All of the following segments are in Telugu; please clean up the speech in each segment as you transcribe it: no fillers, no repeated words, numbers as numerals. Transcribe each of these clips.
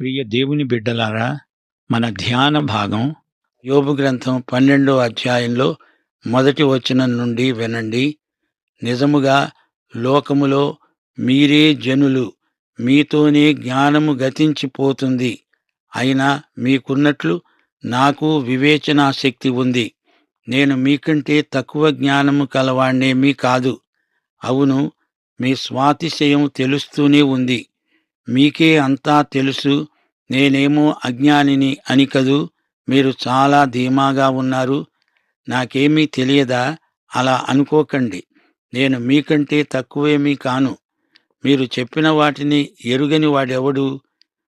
ప్రియ దేవుని బిడ్డలారా, మన ధ్యాన భాగం యోబు గ్రంథం 12వ అధ్యాయంలో మొదటి వచనం నుండి వినండి. నిజముగా లోకములో మీరే జనులు, మీతోనే జ్ఞానము గతించిపోతుంది. అయినా మీకున్నట్లు నాకు వివేచనా శక్తి ఉంది. నేను మీకంటే తక్కువ జ్ఞానము కలవాణ్ణేమీ కాదు. అవును, మీ స్వాతిశయం తెలుస్తూనే ఉంది. మీకే అంతా తెలుసు, నేనేమో అజ్ఞానిని అని కదూ. మీరు చాలా ధీమాగా ఉన్నారు. నాకేమీ తెలియదా? అలా అనుకోకండి. నేను మీకంటే తక్కువేమీ కాను. మీరు చెప్పిన వాటిని ఎరుగని వాడెవడు?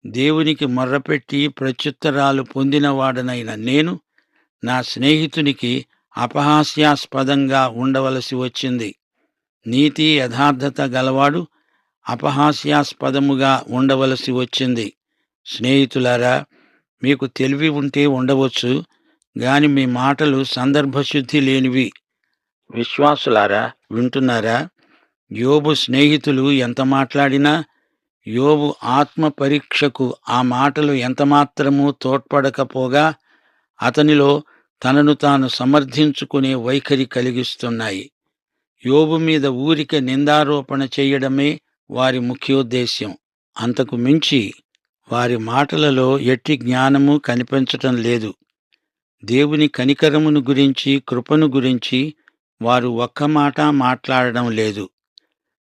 దేవునికి మొర్రపెట్టి ప్రత్యుత్తరాలు పొందినవాడనైన నేను నా స్నేహితునికి అపహాస్యాస్పదంగా ఉండవలసి వచ్చింది. నీతి యథార్థత గలవాడు అపహాస్యాస్పదముగా ఉండవలసి వచ్చింది. స్నేహితులారా, మీకు తెలివి ఉంటే ఉండవచ్చు, గాని మీ మాటలు సందర్భశుద్ధి లేనివి. విశ్వాసులారా, వింటున్నారా? యోబు స్నేహితులు ఎంత మాట్లాడినా యోబు ఆత్మ పరీక్షకు ఆ మాటలు ఎంతమాత్రమూ తోడ్పడకపోగా అతనిలో తనను తాను సమర్థించుకునే వైఖరి కలిగిస్తున్నాయి. యోబు మీద ఊరిక నిందారోపణ చేయడమే వారి ముఖ్యోద్దేశ్యం. అంతకు మించి వారి మాటలలో ఎట్టి జ్ఞానము కనిపించటం లేదు. దేవుని కనికరమును గురించి, కృపను గురించి వారు ఒక్క మాట మాట్లాడడం లేదు.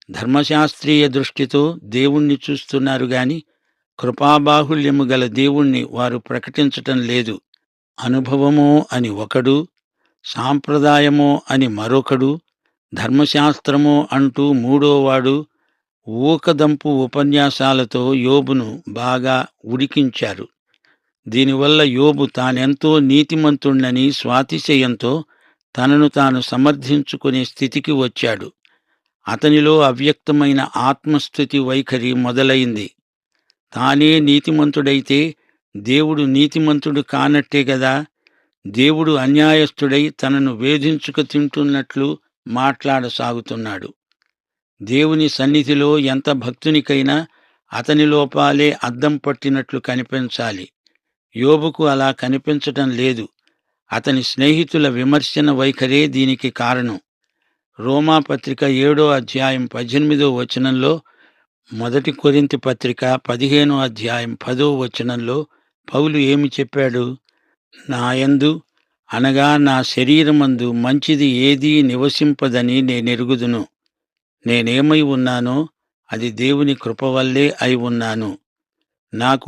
ధర్మశాస్త్రీయ దృష్టితో దేవుణ్ణి చూస్తున్నారు గాని కృపాబాహుళ్యము గల దేవుణ్ణి వారు ప్రకటించటం లేదు. అనుభవమో అని ఒకడు, సాంప్రదాయమో అని మరొకడు, ధర్మశాస్త్రమో అంటూ మూడోవాడు ఊకదంపు ఉపన్యాసాలతో యోబును బాగా ఉడికించారు. దీనివల్ల యోబు తానెంతో నీతిమంతుణ్ణని స్వాతిశయంతో తనను తాను సమర్థించుకునే స్థితికి వచ్చాడు. అతనిలో అవ్యక్తమైన ఆత్మస్థుతి వైఖరి మొదలైంది. తానే నీతిమంతుడైతే దేవుడు నీతిమంతుడు కానట్టే గదా. దేవుడు అన్యాయస్థుడై తనను వేధించుక తింటున్నట్లు మాట్లాడసాగుతున్నాడు. దేవుని సన్నిధిలో ఎంత భక్తునికైనా అతని లోపాలే అద్దం పట్టినట్లు కనిపించాలి. యోబుకు అలా కనిపించటం లేదు. అతని స్నేహితుల విమర్శన వైఖరే దీనికి కారణం. రోమాపత్రిక 7వ అధ్యాయం 18వ వచనంలో, మొదటి కొరింథీ పత్రిక 15వ అధ్యాయం 10వ వచనంలో పౌలు ఏమి చెప్పాడు? నాయందు అనగా నా శరీరమందు మంచిది ఏదీ నివసింపదని నేనెరుగుదును. నేనేమై ఉన్నానో అది దేవుని కృప వల్లే అయి ఉన్నాను. నాకు